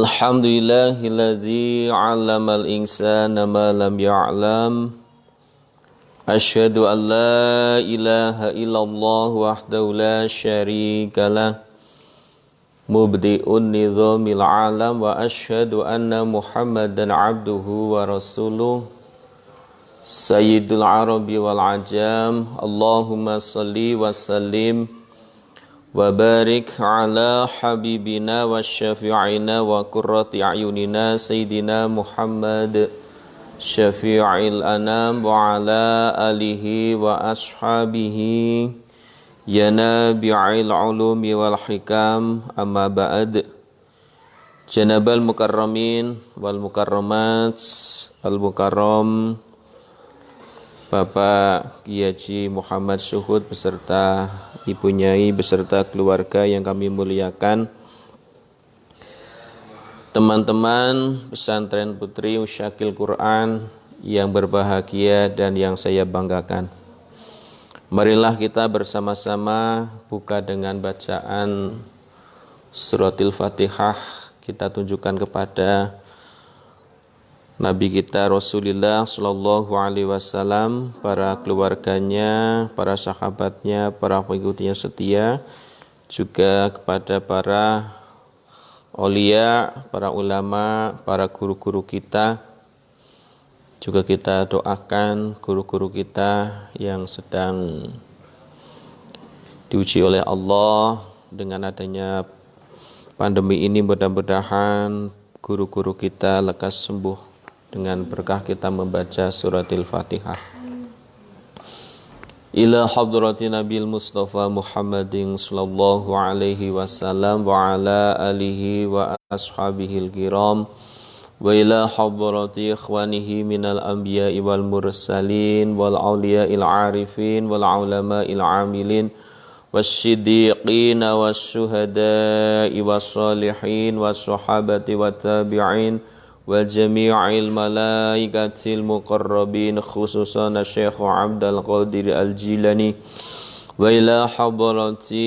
Alhamdulillahilladzi 'allamal insana ma lam ya'lam. Asyhadu an la ilaha illallah wahdahu la syarikalah. Mubdi'un nizamil 'alam wa asyhadu anna Muhammadan 'abduhu wa rasuluh. Sayyidul Arabi wal Ajam. Allahumma salli wa sallim wa barik ala habibina wa syafi'ina wa qurrati a'yunina Sayyidina Muhammad syafi'il anam wa ala alihi wa ashabihi ya nabi'il ulumi wal hikam. Amma ba'd. Janabal mukarramin wal mukarramat al mukarram Bapak Kiai Haji Muhammad Syuhud beserta Ibu Nyai beserta keluarga yang kami muliakan, teman-teman pesantren Putri Usyakil Quran yang berbahagia dan yang saya banggakan. Marilah kita bersama-sama buka dengan bacaan suratil Fatihah. Kita tunjukkan kepada Nabi kita Rasulullah Sallallahu Alaihi Wasallam, para keluarganya, para sahabatnya, para pengikutnya setia, juga kepada para aulia, para ulama, para guru-guru kita. Juga kita doakan guru-guru kita yang sedang diuji oleh Allah dengan adanya pandemi ini. Mudah-mudahan guru-guru kita lekas sembuh dengan berkah kita membaca suratil Fatihah. Ila hadrati Nabil Mustafa Muhammadin sallallahu alaihi wasallam wa ala alihi wa ashabihil kiram wa ila hadrati ikhwanihi minal anbiya'i wal mursalin wal awliya'il arifin wal ulama'il amilin wassiddiqin wasyuhada'i wassalihin wassahabati wattabi'in wa jami'il malaikatil muqarrabin khususan Syekh Abdul Qadir Al-Jilani wa ila hadrati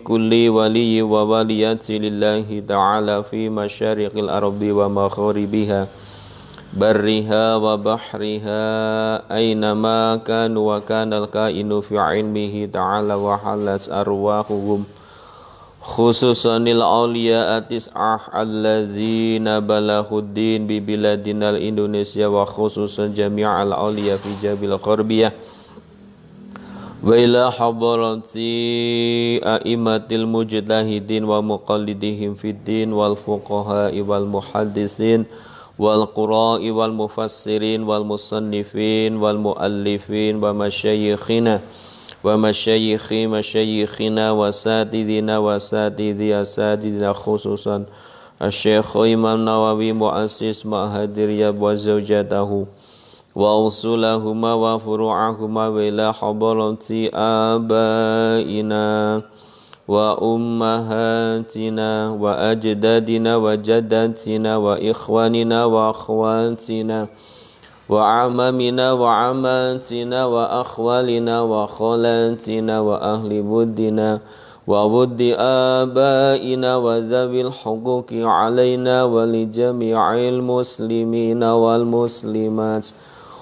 kulli wali wa waliyati lillahi ta'ala fi masyariqil ardi wa magharibiha barriha wa bahriha aynama kanu wa kanal kainu fi ilmihi ta'ala wa halat arwahuhum khususanil awliya atis'ah alladzina balahuddin bi biladinal Indonesia wa khususan jami'al awliya fi jabil gharbiyah wa ila hadarati a'immatil mujtahidin wa muqallidihim fid din wal fuqaha'i wal muhaddisin wal qura'i wal mufassirin wal musannifin wal muallifin wa masyayikhina wa masyayikhina wa satidina wa satidina khususan Syekh Imam Nawawi muassis Ma'had Riyadh wa zawjatahu wa usulahuma wa furu'ahuma wa ila hadarati abaina wa ummahatina wa ajdadina wa jaddatina wa ikhwanina wa akhwatina wa amamina wa amatina wa akhwalina wa khalatina wa ahli buddina wa buddi abaina wa dhawil huquqi alaina wa li jami'il muslimina wal muslimat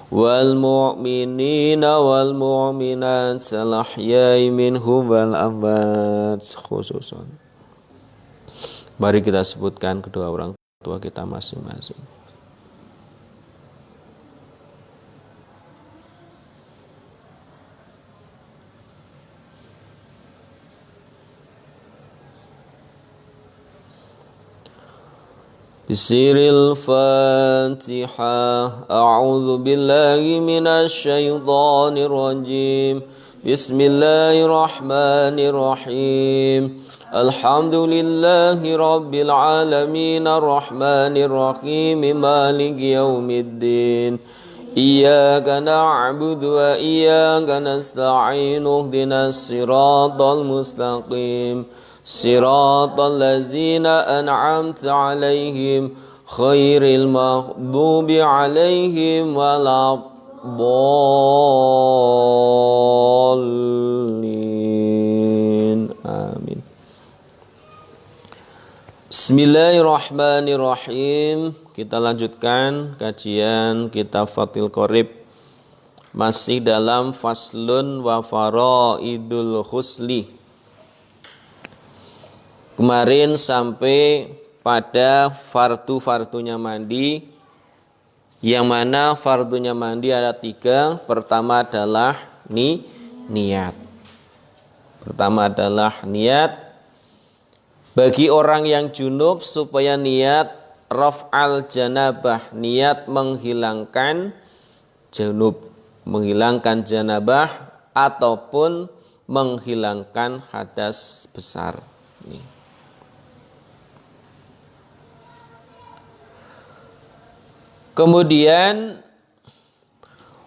wal mu'minina wal mu'minat al-ahya'i minhum wal amwat khususan. Mari kita sebutkan kedua orang tua kita masing-masing. Bisiril Fatihah. A'udzu billahi minasy syaithanir rajim. Bismillahirrahmanirrahim. Alhamdulillahi rabbil alamin arrahmanir rahim maliki yaumiddin. Iyyaka na'budu wa iyyaka nasta'in. Ihdinas siratal mustaqim. Siratal ladzina an'amta 'alaihim khairil maghdubi 'alaihim waladdallin. Amin. Bismillahirrahmanirrahim. Kita lanjutkan kajian kitab Fathul Qorib. Masih dalam faslun wa faraidul husli. Kemarin sampai pada fardu-fardunya mandi, yang mana fardunya mandi ada 3. Pertama adalah niat. Pertama adalah niat. Bagi orang yang junub supaya niat raf'al janabah, niat menghilangkan junub, menghilangkan janabah ataupun menghilangkan hadas besar. Nih. Kemudian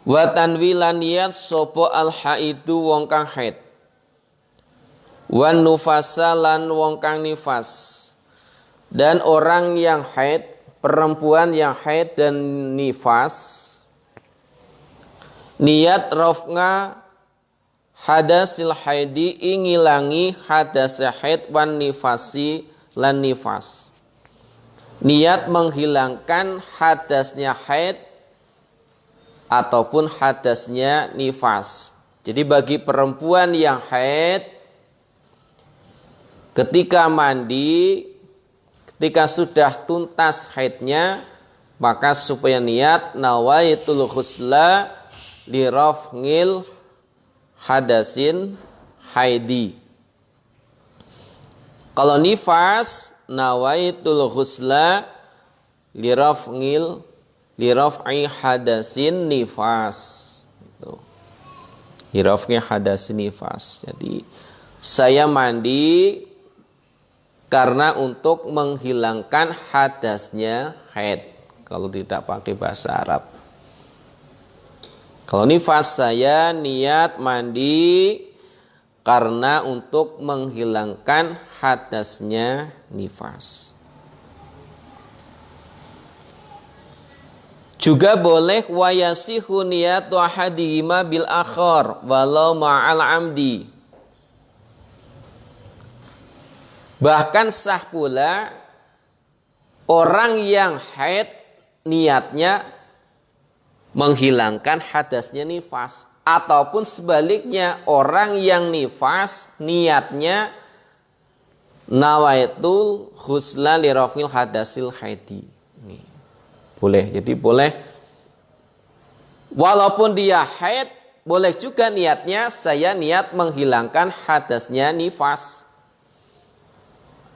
wa tanwilan niat sapa al haidu wong kang haid, wan nufasa lan wong kang nifas. Dan orang yang haid, perempuan yang haid dan nifas, niat raf'a hadasil haidi, ingilangi hadas haid wan nifasi lan nifas. Niat menghilangkan hadasnya haid ataupun hadasnya nifas. Jadi bagi perempuan yang haid, ketika mandi, ketika sudah tuntas haidnya, maka supaya niat nawaitul ghusla li raf'il hadasin haidi. Kalau nifas, nawaitul ghusla li raf'i hadasin nifas. Li raf'i hadasin nifas. Jadi saya mandi karena untuk menghilangkan hadasnya haid, kalau tidak pakai bahasa Arab. Kalau nifas, saya niat mandi karena untuk menghilangkan hadasnya nifas. Juga boleh wayasihu niyatu ahadihima bil akhar walau ma'al amdi. Bahkan sah pula orang yang haid niatnya menghilangkan hadasnya nifas, ataupun sebaliknya orang yang nifas niatnya nawaitul ghusla li raf'il hadasil haidi. Boleh. Jadi boleh walaupun dia haid, boleh juga niatnya saya niat menghilangkan hadasnya nifas.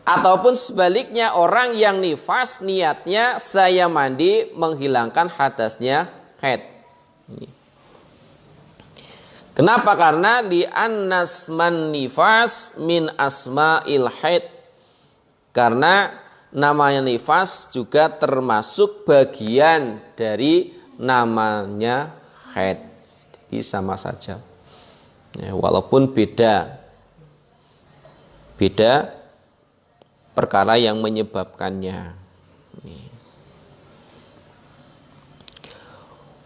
Ataupun sebaliknya orang yang nifas niatnya saya mandi menghilangkan hadasnya haid. Kenapa? Karena di annasman nifas min asma'il haid. Karena namanya nifas juga termasuk bagian dari namanya haid. Jadi sama saja. Ya, walaupun beda perkara yang menyebabkannya.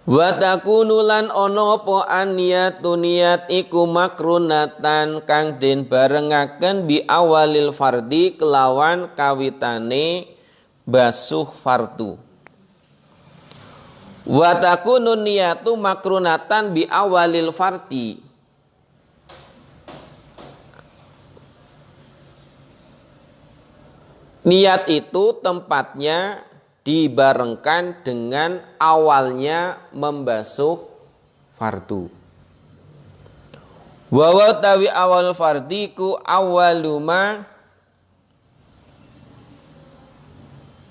Wa takunu lan ana apa aniyatu niat iku makrunatan kang den barengaken bi awalil fardi kelawan kawitane basuh fardu. Wa takunu niyatu makrunatan bi awalil fardi. Niat itu tempatnya dibarengkan dengan awalnya membasuh fardu. Wa tawi awal fardiku awaluma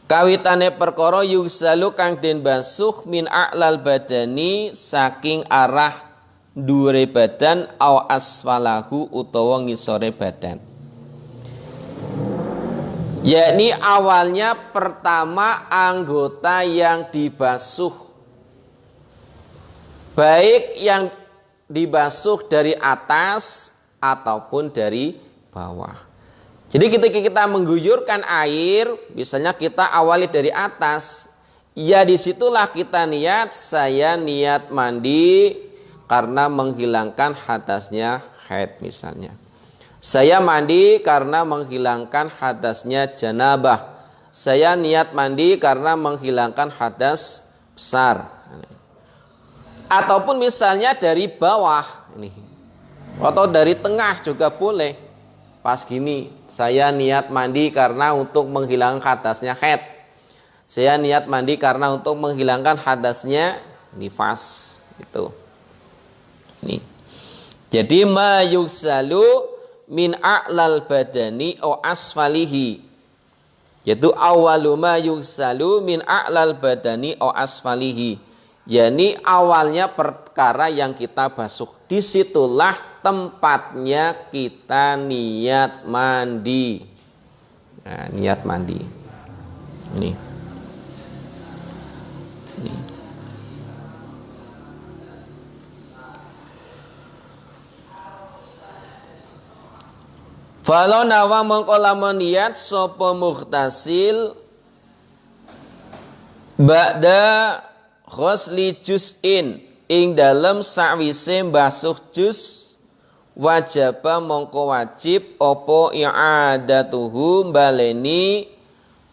kawitane perkara yugsalu kang den basuh min a'lal badani saking arah dhuwure badan au asfalahu utawa ngisore badan. Yakni awalnya pertama anggota yang dibasuh, baik yang dibasuh dari atas ataupun dari bawah. Jadi ketika kita mengguyurkan air, misalnya kita awali dari atas, ya disitulah kita niat, saya niat mandi karena menghilangkan hadasnya haid misalnya. Saya mandi karena menghilangkan hadasnya janabah. Saya niat mandi karena menghilangkan hadas besar. Ataupun misalnya dari bawah ini, atau dari tengah juga boleh. Pas gini, saya niat mandi karena untuk menghilangkan hadasnya haid. Saya niat mandi karena untuk menghilangkan hadasnya nifas. Itu. Ini. Jadi ma yugsalu min a'lal badani o asfalihi, yaitu awalu ma yugsalu min a'lal badani o asfalihi, yakni awalnya perkara yang kita basuh, disitulah tempatnya kita niat mandi. Nah, niat mandi ini. Falau nawa mengkola niat sopo mughtasil ba'da ghusli juz'in ing dalem sawise mbasuh juz, wajaba mongko wajib opo i'adatuhu baleni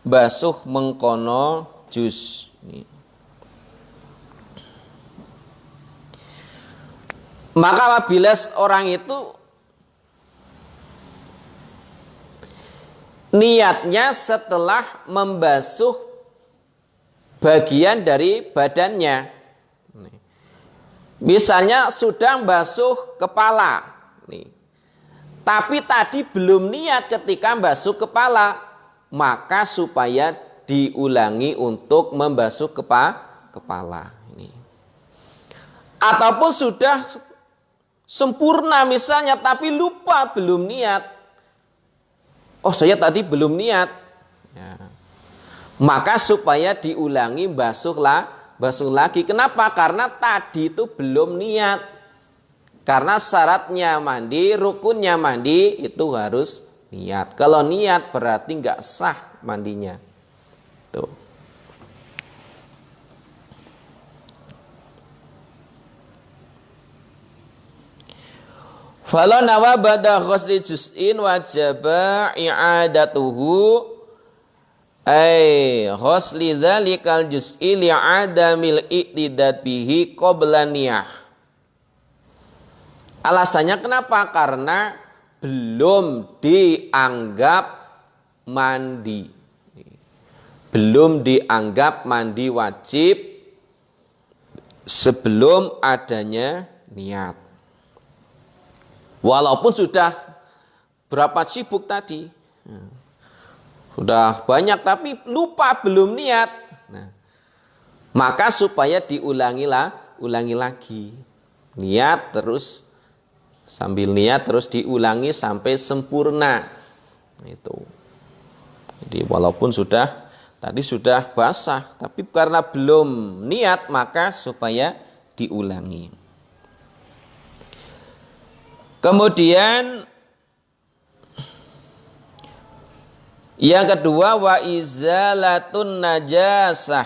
basuh mengkono juz. Maka apabila orang itu niatnya setelah membasuh bagian dari badannya, misalnya sudah membasuh kepala, tapi tadi belum niat ketika membasuh kepala, maka supaya diulangi untuk membasuh kepala. Ataupun sudah sempurna misalnya, tapi lupa belum niat. Oh, saya tadi belum niat. Ya. Maka supaya diulangi basuh lagi. Kenapa? Karena tadi itu belum niat. Karena syaratnya mandi, rukunnya mandi itu harus niat. Kalau niat berarti nggak sah mandinya. Tuh. Falau nawa ba'da ghusli juz'in wajaba i'adatuhu ay ghusli dzalikal juz'i li'adamil iqtidad bihi qabla niyah. Alasannya kenapa? Karena belum dianggap mandi. Belum dianggap mandi wajib sebelum adanya niat. Walaupun sudah berapa sibuk tadi, sudah banyak tapi lupa belum niat. Nah, maka supaya ulangi lagi, niat terus sambil niat terus diulangi sampai sempurna. Itu. Jadi walaupun tadi sudah basah, tapi karena belum niat maka supaya diulangi. Kemudian yang kedua wa izalatun najasah,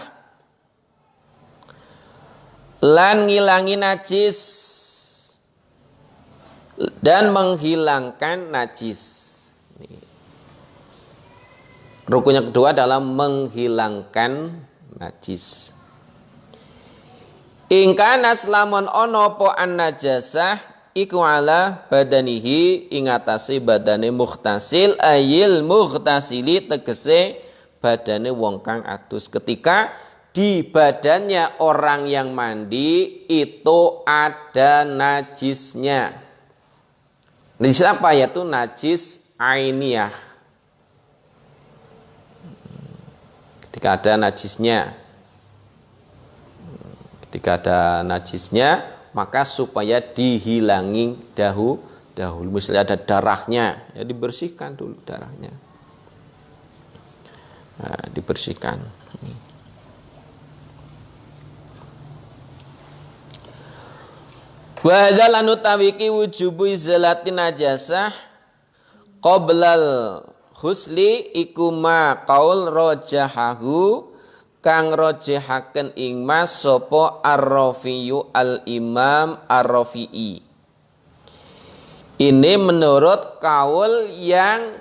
lan ngilangi najis dan menghilangkan najis. Rukun yang kedua adalah menghilangkan najis. Ingkana lamun ono po an najasah iku ala badanihi ingatasi badane mughtasil ayil mughtasili tegese badane wong kang adus. Ketika di badannya orang yang mandi itu ada najisnya. Najis apa? Yaitu najis ainiyah. Ketika ada najisnya, maka supaya dihilangi dahulu. Misalnya ada darahnya, ya dibersihkan dulu darahnya. Nah, dibersihkan. Wa hadzal anutawiki wujubu izalatin najasah qoblal husli iku ma qaul rajahahu kang rajahaken ing mas sapa ar-Rafi'u al-Imam ar-Rafi'i. Ini menurut kaul yang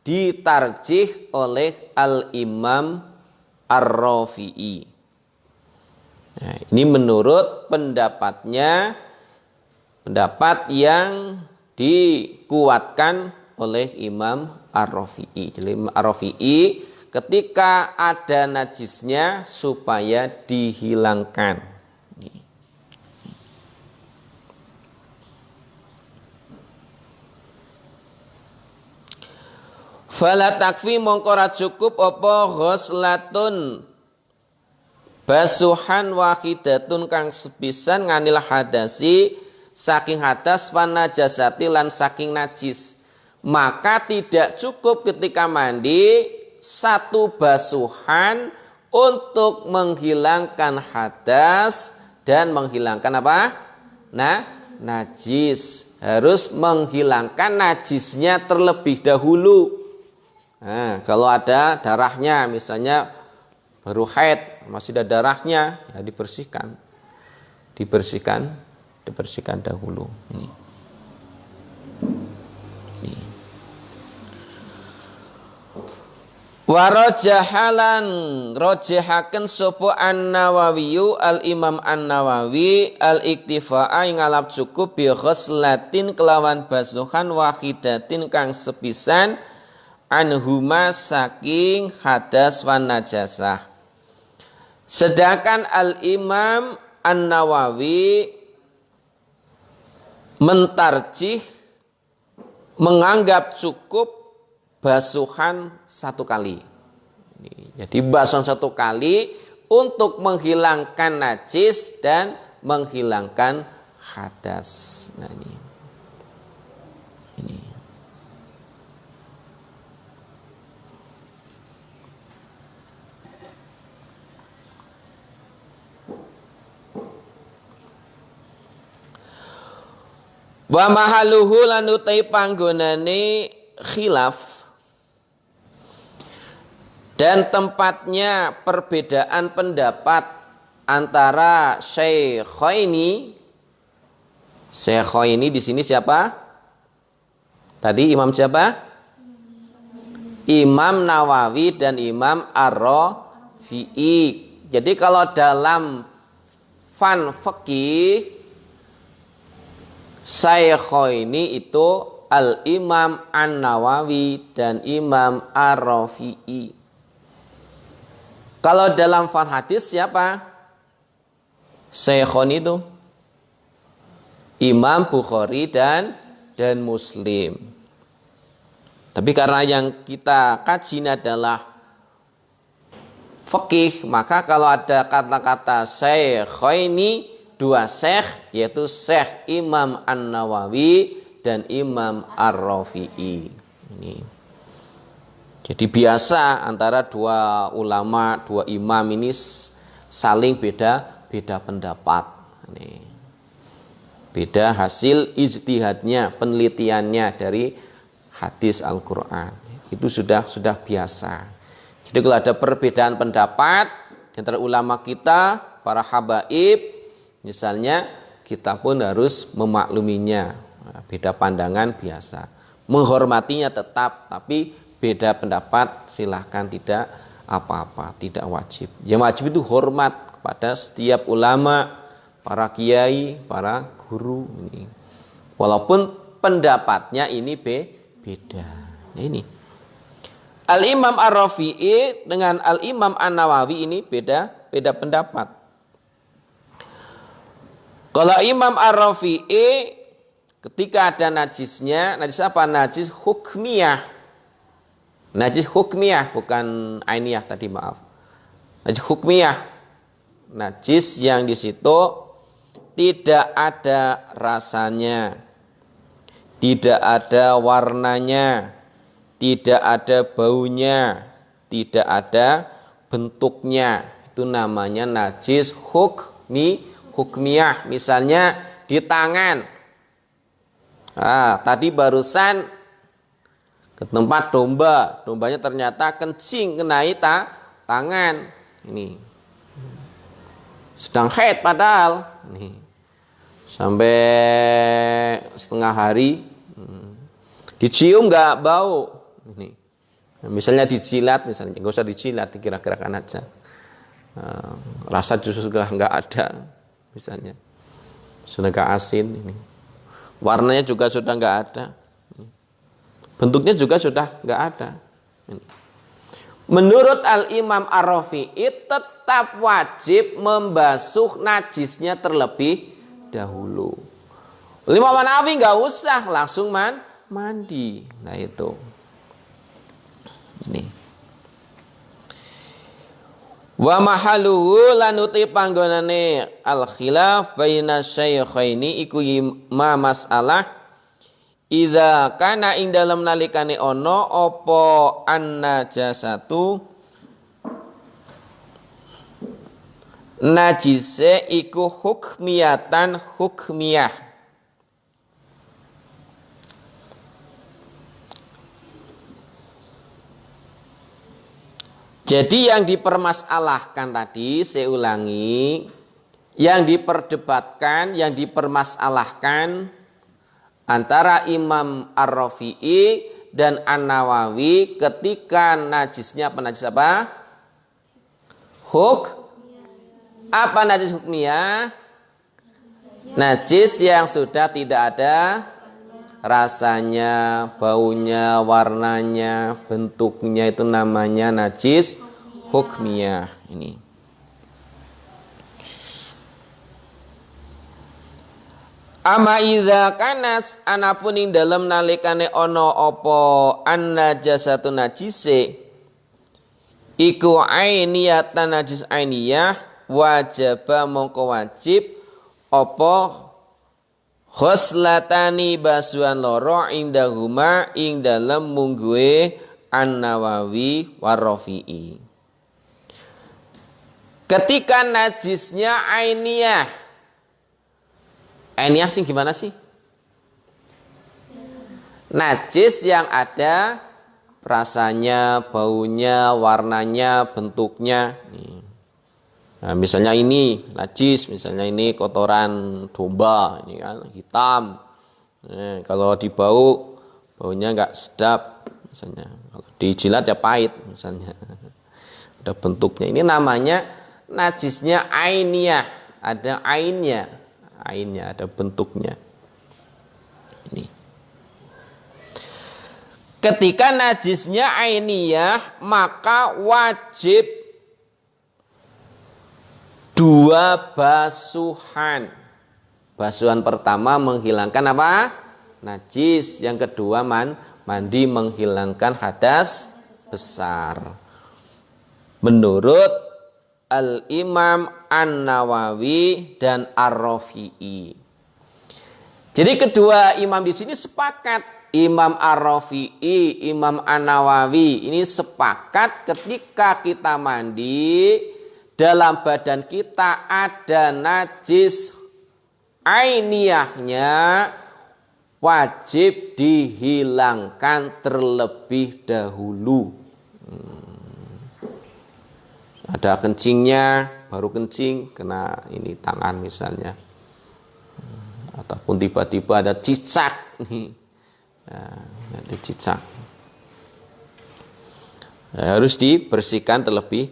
ditarjih oleh Al-Imam Ar-Rafi'i. Nah, ini menurut pendapat yang dikuatkan oleh Imam Ar-Rafi'i. Jadi Ar-Rafi'i ketika ada najisnya supaya dihilangkan. Fala takfi mongko ra cukup apa ghuslatun basuhan wahidatun kang sepisan nganil hadasi saking hadas wan najasati lan saking najis. Maka tidak cukup ketika mandi satu basuhan untuk menghilangkan hadas dan menghilangkan apa? Najis. Harus menghilangkan najisnya terlebih dahulu. Nah, kalau ada darahnya, misalnya baru haid, masih ada darahnya, ya dibersihkan dahulu. Ini. Warajahalan rojahaken sopo An-Nawawiyu Al-Imam An-Nawawi al-iktifa'a ngalap cukup bi ghuslatin kelawan basuhan wahidatin kang sepisan anhuma saking hadas wan najasah. Sedangkan Al-Imam An-Nawawi mentarjih menganggap cukup basuhan satu kali. Jadi basuhan satu kali untuk menghilangkan najis dan menghilangkan hadas. Nah ini. Wa mahaluhu lan utai panggonane khilaf dan tempatnya perbedaan pendapat antara Syaikhaini di sini siapa? Tadi imam siapa? Imam Nawawi dan Imam Ar-Rafi'i. Jadi kalau dalam fan fikih Syaikhaini itu Al-Imam An-Nawawi dan Imam Ar-Rafi'i. Kalau dalam fan hadis siapa? Syaikhaini itu Imam Bukhari dan Muslim. Tapi karena yang kita kaji adalah fikih, maka kalau ada kata-kata Syaikhaini, dua syekh, yaitu Syekh Imam An-Nawawi dan Imam Ar-Rafi'i. Ini. Jadi biasa antara dua ulama, dua imam ini saling beda pendapat. Ini. Beda hasil ijtihadnya, penelitiannya dari hadis Al-Quran. Itu sudah biasa. Jadi kalau ada perbedaan pendapat antara ulama kita, para habaib, misalnya kita pun harus memakluminya. Beda pandangan biasa. Menghormatinya tetap, tapi beda pendapat silahkan, tidak apa-apa, tidak wajib. Yang wajib itu hormat kepada setiap ulama, para kiai, para guru. Walaupun pendapatnya ini beda. Nah, ini. Al-Imam Ar-Rafi'i dengan Al-Imam An-Nawawi ini beda pendapat. Kalau Imam Ar-Rafi'i ketika ada najisnya, najis apa? Najis hukmiyah. Najis hukmiyah, bukan ainiyah tadi, maaf. Najis hukmiyah. Najis yang di situ tidak ada rasanya, tidak ada warnanya, tidak ada baunya, tidak ada bentuknya. Itu namanya najis hukmiyah. Misalnya di tangan. Tadi barusan ke tempat dombanya ternyata kencing kenai tangan. Ini sedang haid padahal. Nih. Sampai setengah hari Dicium nggak bau. Ini. Nah, misalnya dijilat, misalnya nggak usah dijilat, dikira-kirakan aja. Rasa justru sudah nggak ada, misalnya sudah nggak asin. Ini. Warnanya juga sudah nggak ada. Bentuknya juga sudah nggak ada. Ini. Menurut Al-Imam Ar-Rafi'i tetap wajib membasuh najisnya terlebih dahulu. Imam Nawawi nggak usah langsung mandi. Nah itu. Ini. Wa mahaluhu lanuti panggonane al-khilaf baina syaikhaini iku ma masalah idza kana ing dalem nalikane ana apa an-najasatu najise iku hukmiyatan hukmiyah. Jadi yang dipermasalahkan tadi, saya ulangi, yang diperdebatkan, yang dipermasalahkan antara Imam Ar-Rafi'i dan An-Nawawi ketika najisnya apa? Najis apa? Apa najis hukmiyah? Najis yang sudah tidak ada rasanya, baunya, warnanya, bentuknya, itu namanya najis hukmiyah. Ini. Ama idza kanas anapun ing dalem nalikane ana apa an-najasatu najise iku ainiyatan najis ainiyah wajaba mongko wajib apa khoslatani basuhan loro indahuma ing dalem mungguhe An-Nawawi war-Rafi'i. Ketika najisnya ainiyah. Ainiyah sih gimana sih? Najis yang ada rasanya, baunya, warnanya, bentuknya. Nah, misalnya ini najis, misalnya ini kotoran domba, ini kan hitam. Nah, kalau dibau, baunya nggak sedap, misalnya. Kalau dijilat ya pahit, misalnya. Ada bentuknya. Ini namanya najisnya ainiyah, ada ainnya, ada bentuknya. Ini. Ketika najisnya ainiyah, maka wajib dua basuhan. Basuhan pertama menghilangkan apa? Najis. Yang kedua mandi menghilangkan hadas besar. Menurut Al-Imam An-Nawawi dan Ar-Rafi'i. Jadi kedua imam di sini sepakat. Imam Ar-Rafi'i, Imam An-Nawawi ini sepakat ketika kita mandi dalam badan kita ada najis ainiyahnya wajib dihilangkan terlebih dahulu. Ada kencingnya, baru kencing kena ini tangan misalnya, ataupun tiba-tiba ada cicak nih, ada cicak, harus dibersihkan terlebih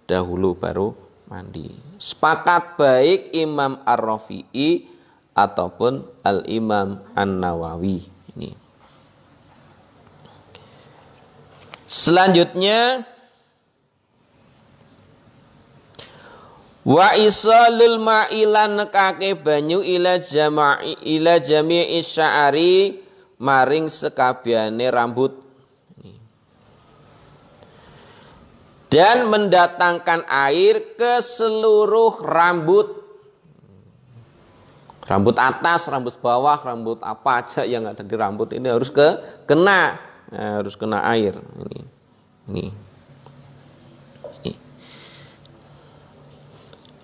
dahulu baru mandi. Sepakat baik Imam Ar-Rafi'i ataupun Al-Imam An-Nawawi ini. Selanjutnya wa isalul ma'ilan nekake banyu ila jami'i sya'ari maring sekabiane rambut dan mendatangkan air ke seluruh rambut. Rambut atas, rambut bawah, rambut apa aja yang ada di rambut ini harus kena, harus kena air. Ini.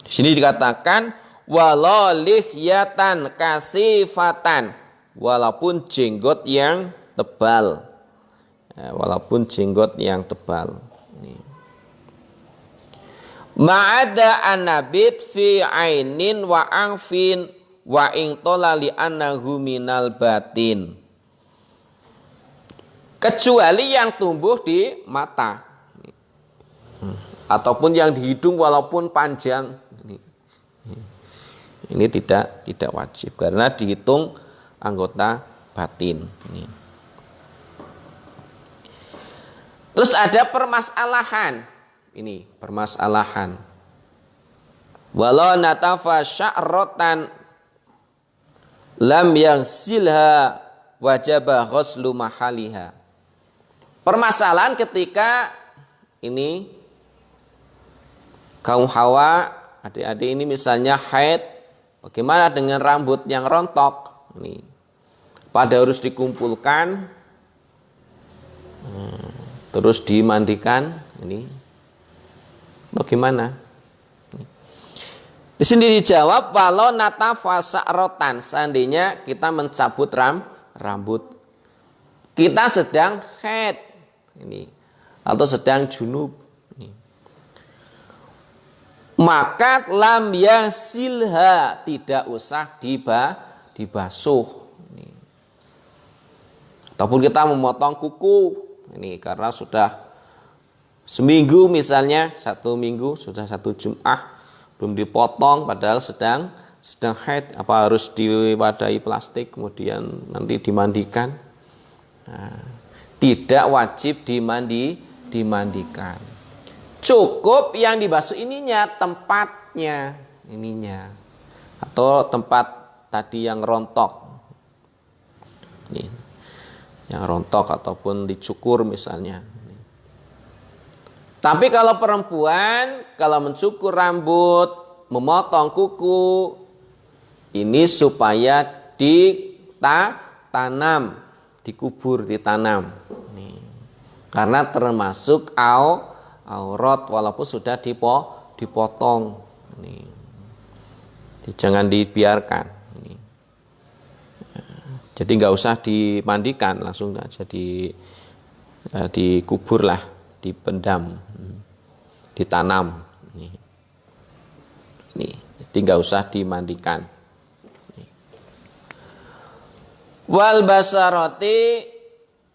Di sini dikatakan walolihyatan kasifatan, walaupun jenggot yang tebal, walaupun jenggot yang tebal. Ma'ada anabit fi ainin wa angfin wa ing tolali annahu minal batin. kecuali yang tumbuh di mata ataupun yang di hidung walaupun panjang. Ini tidak wajib karena dihitung anggota batin. Terus ada permasalahan. Ini permasalahan. Walau natafa sya'rotan lam yaghsilha wajaba ghuslu mahaliha. Permasalahan ketika ini kaum Hawa, adik-adik ini misalnya haid, bagaimana dengan rambut yang rontok? Ini pada harus dikumpulkan, terus dimandikan. Ini bagaimana? Di sini dijawab walau natafa sa'rotan, seandainya kita mencabut rambut, kita sedang haid ini atau sedang junub, ini. Maka lam yasilha, tidak usah dibasuh. Ini. Ataupun kita memotong kuku ini karena sudah seminggu misalnya, 1 minggu sudah 1 Jum'ah belum dipotong padahal sedang haid, apa harus diwadahi plastik kemudian nanti dimandikan? Nah, tidak wajib dimandikan. Cukup yang dibasuh ininya, tempatnya ininya, atau tempat tadi yang rontok. Ini, yang rontok ataupun dicukur misalnya. Tapi kalau perempuan, kalau mencukur rambut, memotong kuku, ini supaya ditanam, dikubur, ditanam. Nih. Karena termasuk aurat walaupun sudah dipotong. Nih. Jangan dibiarkan. Nih. Jadi nggak usah dimandikan, langsung aja dikubur lah, dipendam, ditanam. Ini, jadi nggak usah dimandikan. Wal basaroti,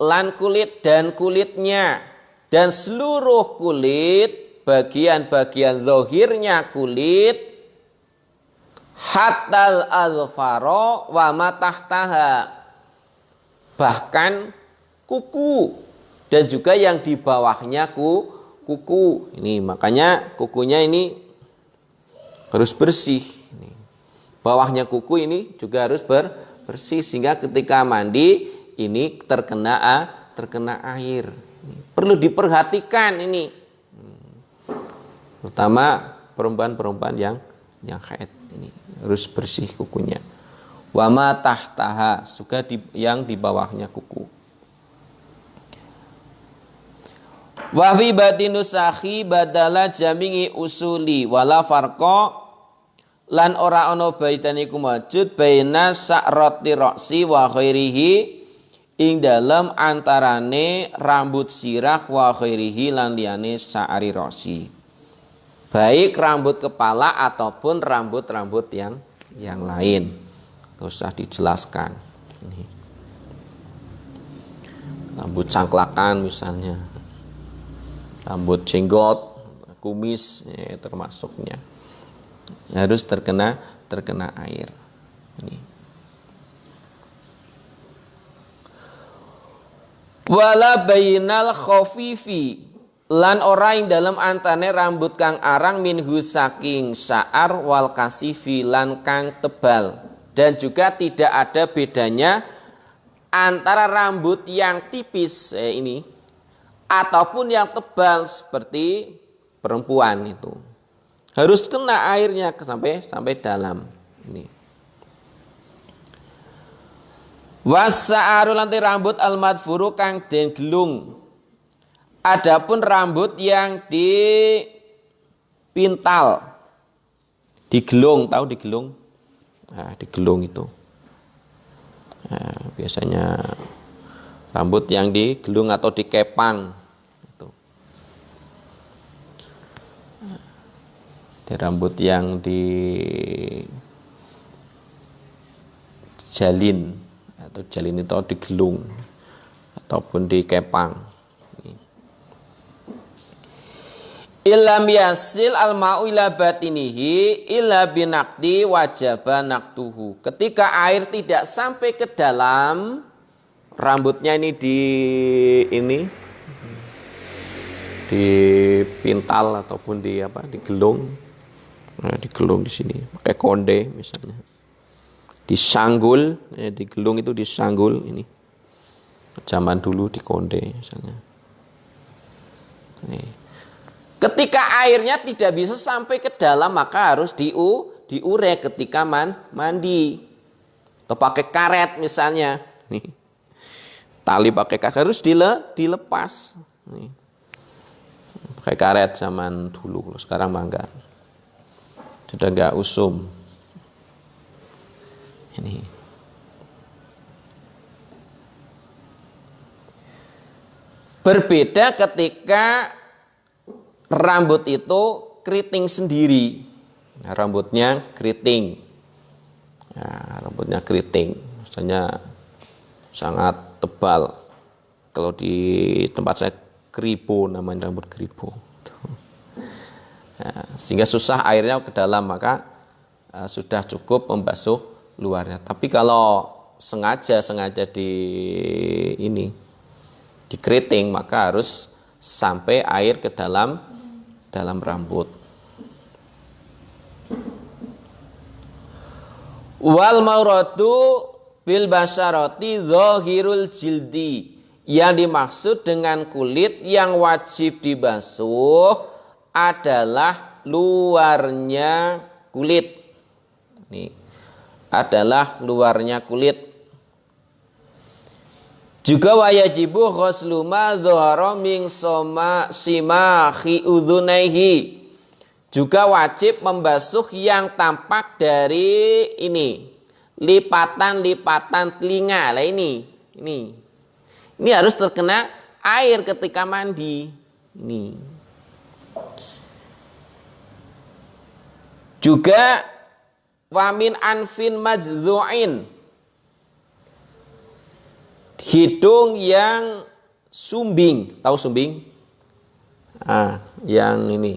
lan kulit dan kulitnya, dan seluruh kulit, bagian-bagian zahirnya kulit, hatal alfaro wa matahtaha, bahkan kuku dan juga yang di bawahnya kuku. Ini makanya kukunya ini harus bersih. Ini. Bawahnya kuku ini juga harus bersih sehingga ketika mandi ini terkena air. Ini. Perlu diperhatikan ini. Terutama perempuan-perempuan yang haid ini harus bersih kukunya. Wa ma tahtaha, juga yang di bawahnya kuku. Wa fi batinus sakhi badala jami'i usuli wala farqa, lan ora ana baitan iku wujud baina sa'rati ra'si wa khairihi, ing dalem antarane rambut sirah wa khairihi lan liyane sa'ari ra'si, baik rambut kepala ataupun rambut-rambut yang lain. Gak usah dijelaskan. Ini. Rambut cangklakan misalnya, rambut jenggot, kumis termasuknya harus terkena air. Ini. Wala bainal khafifi, lan ora ing dalem antane rambut kang arang minhu saking sa'ar wal kasifi lan kang tebal, dan juga tidak ada bedanya antara rambut yang tipis ini ataupun yang tebal seperti perempuan itu. Harus kena airnya sampai dalam. Ini. Wasa'aru lanti rambut al-madfuru kang den gelung. Adapun rambut yang dipintal, digelung, tahu digelung? Nah, digelung itu. Nah, biasanya rambut yang digelung atau dikepang itu. Ada rambut yang dijalin atau jalin itu digelung. ataupun dikepang. Illam yasil al-ma'u ila batinihi illa binaqdi wajaba naqtuhu. Ketika air tidak sampai ke dalam rambutnya ini dipintal ataupun digelung. Nah, digelung di sini pakai konde misalnya. Disanggul, digelung itu disanggul ini. Zaman dulu di konde misalnya. Nih. Ketika airnya tidak bisa sampai ke dalam maka harus diure ketika mandi. Atau pakai karet misalnya. Nih. Tali pakai karet harus dilepas. Nih. Pakai karet zaman dulu, sekarang mah enggak. Sudah enggak usum. Ini. Berbeda ketika rambut itu keriting sendiri. Nah, rambutnya keriting. Nah, rambutnya keriting. Misalnya sangat tebal. Kalau di tempat saya kribo, namanya rambut kribo. Nah, sehingga susah airnya ke dalam, maka sudah cukup membasuh luarnya. Tapi kalau sengaja dikeriting, maka harus sampai air ke dalam rambut. Wal mauradu bil basyarati zahirul jildi. Yang dimaksud dengan kulit yang wajib dibasuh adalah luarnya kulit. Ini adalah luarnya kulit. Juga wajibu ghuslu ma dhahara min simahi udhunaihi. Juga wajib membasuh yang tampak dari lipatan-lipatan telinga. Lah ini harus terkena air ketika mandi. Ini. Juga wamin anfin majzu'in. Hidung yang sumbing, tahu sumbing? Yang ini,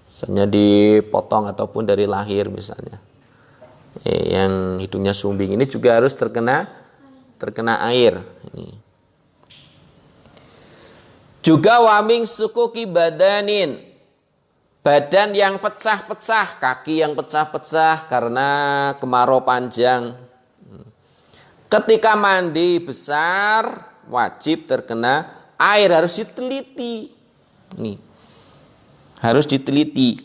misalnya dipotong ataupun dari lahir misalnya, yang hidungnya sumbing ini juga harus terkena air. Ini. Juga waming sukuki badanin, badan yang pecah-pecah, kaki yang pecah-pecah karena kemarau panjang. Ketika mandi besar wajib terkena air, harus diteliti. Nih. Harus diteliti.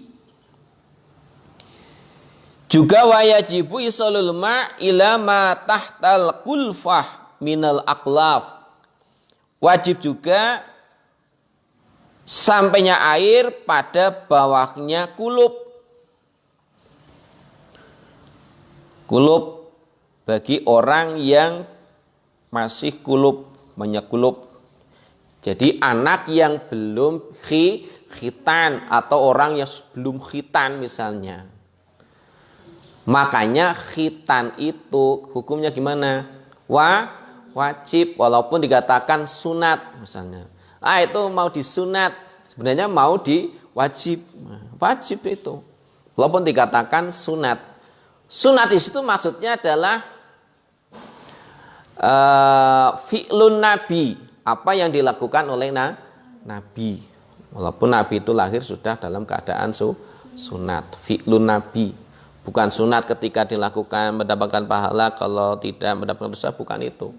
Juga wajibu isolul ma ila ma tahtal kulfah minal aqlaf. Wajib juga sampainya air pada bawahnya kulup. Kulup bagi orang yang masih menyekulup. Jadi anak yang belum khitan atau orang yang belum khitan misalnya. Makanya khitan itu hukumnya gimana? Wajib walaupun dikatakan sunat misalnya. Itu mau disunat, sebenarnya mau diwajib. Wajib itu. Walaupun dikatakan sunat. Sunat di situ maksudnya adalah fi'lun nabi, apa yang dilakukan oleh nabi. Walaupun nabi itu lahir sudah dalam keadaan sunat. Fi'lun nabi. Bukan sunat ketika dilakukan mendapatkan pahala, kalau tidak mendapatkan dosa, bukan itu.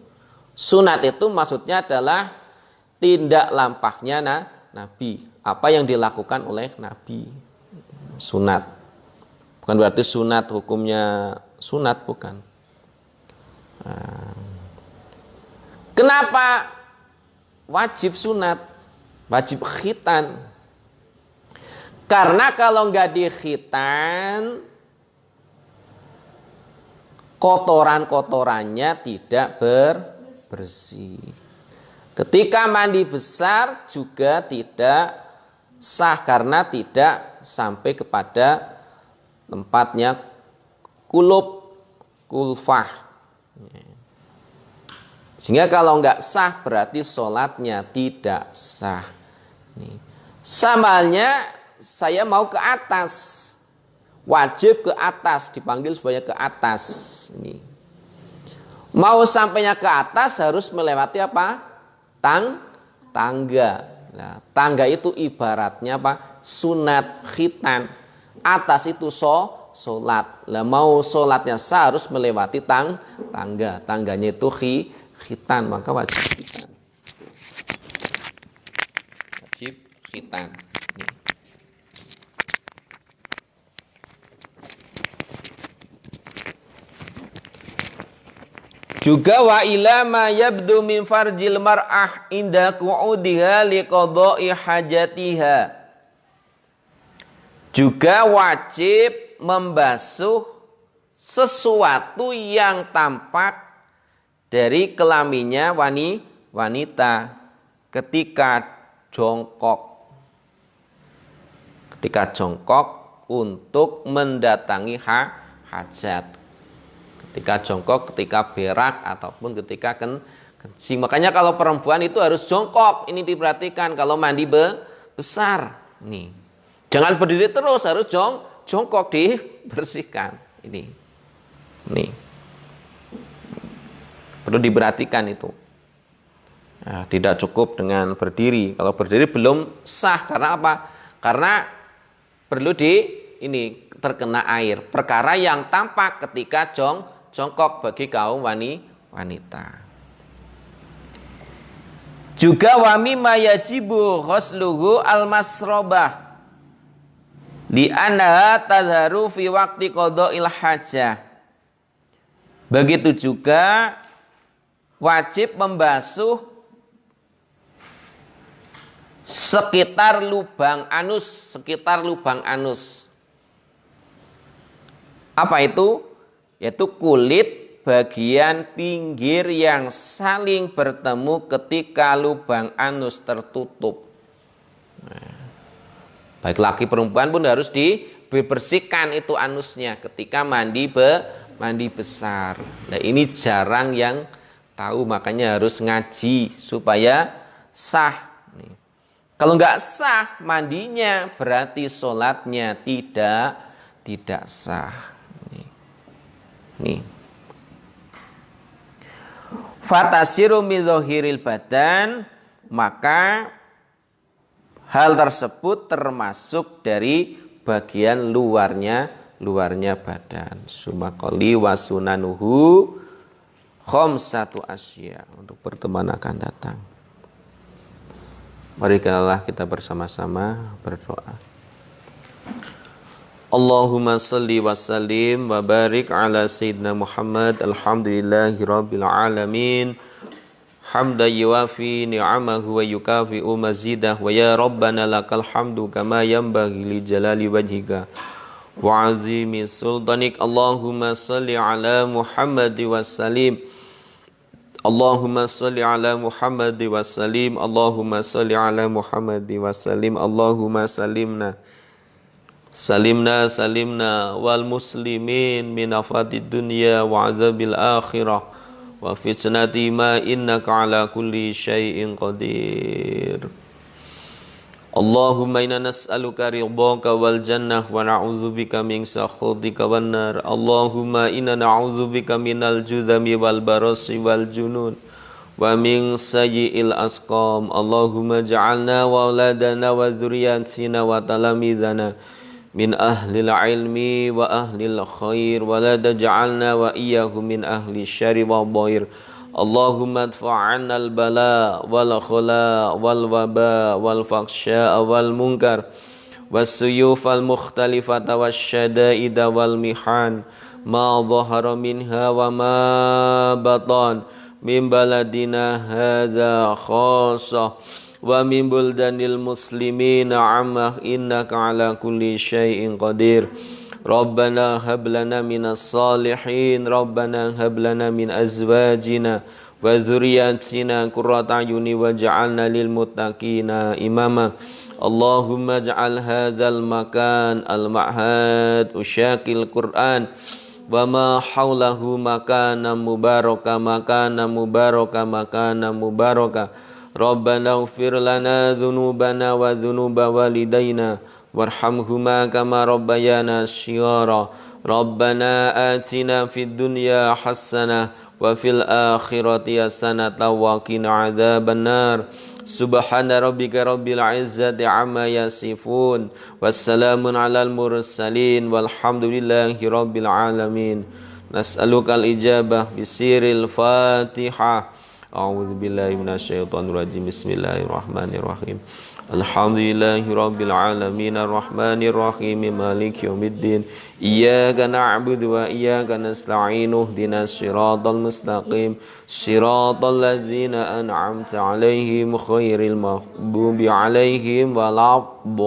Sunat itu maksudnya adalah tindak lampahnya nabi, apa yang dilakukan oleh nabi. Sunat. Bukan berarti sunat hukumnya sunat, bukan. Kenapa wajib sunat? Wajib khitan. Karena kalau nggak dikhitan, kotoran-kotorannya tidak bersih. Ketika mandi besar juga tidak sah karena tidak sampai kepada tempatnya kulfah. Sehingga kalau nggak sah berarti sholatnya tidak sah. Nih. Samanya saya mau ke atas. Wajib ke atas, dipanggil supaya ke atas. Ini. Mau sampainya ke atas harus melewati apa? Tangga. Nah, tangga itu ibaratnya apa? Sunat khitan. Atas itu sholat. Lah mau sholatnya sah harus melewati tangga. Tangganya itu khitan, maka wajib khitan. Wajib khitan. Juga wa ila ma yabdu min farjil mar'ah inda qu'udiha liqada'i hajatiha. Juga wajib membasuh sesuatu yang tampak dari kelaminnya wanita ketika jongkok. Ketika jongkok untuk mendatangi hajat. Ketika jongkok, ketika berak, ataupun ketika kencing. Makanya kalau perempuan itu harus jongkok. Ini diperhatikan kalau mandi besar. Nih. Jangan berdiri terus, harus jongkok dibersihkan. Ini. Perlu diperhatikan itu. Nah, tidak cukup dengan berdiri. Kalau berdiri belum sah. Karena apa? Karena perlu terkena air. Perkara yang tampak ketika jongkok bagi kaum wanita. Juga wa mimma yajibu ghusluhu al-masrabah li annaha tadharu fi waqti qada'il hajah. Begitu juga wajib membasuh sekitar lubang anus. Apa itu? Yaitu kulit bagian pinggir yang saling bertemu ketika lubang anus tertutup. Nah, baik laki perempuan pun harus dibersihkan itu anusnya ketika mandi besar. Nah, ini jarang yang tahu, makanya harus ngaji supaya sah. Nih. Kalau nggak sah mandinya berarti sholatnya tidak sah. Nih. Fatasiru min dhahiril badan, maka hal tersebut termasuk dari bagian luarnya badan. Sumakoli wasunanuhu khamsatu asya. Untuk pertemuan akan datang. Mari kita bersama-sama berdoa. Allahumma salli wa sallim wa barik ala sayyidina Muhammad. Alhamdulillahi rabbil alamin. Hamda yuwafi ni'amahu wa yukafi'u mazidah. Wa ya Rabbana lakal hamdu kama yanbaghi li jalali wajhika wa azimi sultanik. Allahumma salli ala Muhammad wa sallim. Allahumma salli ala Muhammad wa sallim. Allahumma salli ala Muhammad wa sallim. Allahumma salimna wal muslimin min afadid dunya wa azabil akhirah wa fitnati ma innaka ala kulli syai'in qadir. Allahumma inna nas'aluka ridhaka wal jannah wa na'udzubika min sakhatika wan nar. Allahumma inna na'udzubika minal judami wal barasi wal junun wa min sayyi'il asqam. Allahumma ja'alna wa auladana wa dzurriyyatina wa talamidana min ahlil ilmi wa ahlil khair wa la taj'alna wa iyyahum min ahli syarri wa dhair. Allahumma adfa'anna al-bala wal khala wal waba wal fakhsha wal munkar was suyuf al mukhtalifata wasyada'ida wal mihan ma dhahara minha wa ma batan min baladina hadza khassah wa min buldanil muslimina ammah innaka ala kulli syai'in qadir. Rabbana hab lana minas salihin. Rabbana hab lana min azwajina wa dzurriyyatina qurrata a'yuni waj'alna lil muttaqina imama. Allahumma ij'al hadzal makan al ma'had usyaqil Qur'an wa ma haulahu makana mubaraka makana mubaraka makana mubaraka. Rabbana ighfir lana dhunubana wa dhunuba walidayna warhamhuma kama rabbayana shighara. Rabbana atina fid dunya hasanah wa fil akhirati hasanah wa qina adzabannar. Subhana rabbika rabbil izzati amma yasifun wassalamun alal mursalin walhamdulillahi rabbil alamin. Nas'alukal ijabah bisiril Fatihah. A'udzu billahi minasyaitonir rajim. Bismillahirrahmanirrahim. Alhamdulillahi rabbil alamin arrahmanir rahim maliki yaumiddin. Iyyaka na'budu wa iyyaka nasta'in. Ihdinas siratal mustaqim. Siratal ladzina an'amta 'alaihim ghairil maghdubi 'alaihim waladdallin.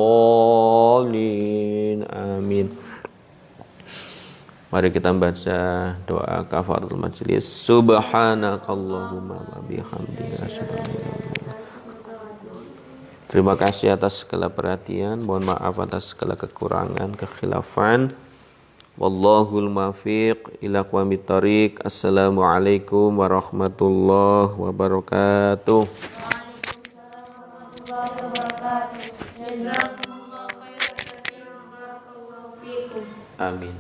Amin. Mari kita baca doa kafaratul majelis. Subhanakallahumma wa bihamdika asyhadu an la ilaha illa anta. Terima kasih atas segala perhatian. Mohon maaf atas segala kekurangan, kekhilafan. Wallahul muwaffiq ila aqwamit thoriq. Assalamualaikum warahmatullahi wabarakatuh. Waalaikumsalam warahmatullahi wabarakatuh. Jazakumullahu khairan katsiran. Barakallahu fiikum. Amin.